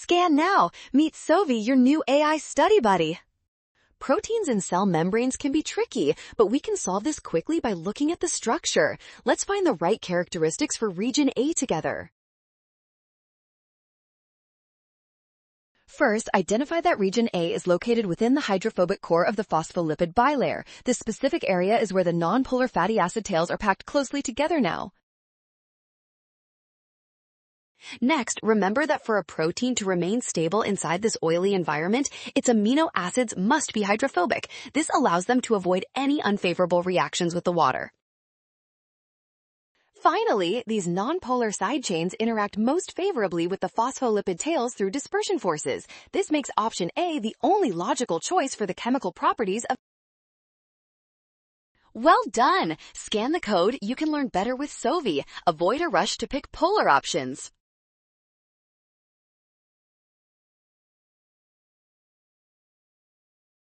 Scan now. Meet Sovi, your new AI study buddy. Proteins in cell membranes can be tricky, but we can solve this quickly by looking at the structure. Let's find the right characteristics for region A together. First, identify that region A is located within the hydrophobic core of the phospholipid bilayer. This specific area is where the nonpolar fatty acid tails are packed closely together now. Next, remember that for a protein to remain stable inside this oily environment, its amino acids must be hydrophobic. This allows them to avoid any unfavorable reactions with the water. Finally, these nonpolar side chains interact most favorably with the phospholipid tails through dispersion forces. This makes option A the only logical choice for the chemical properties of. Well done! Scan the code. You can learn better with Sovi. Avoid a rush to pick polar options.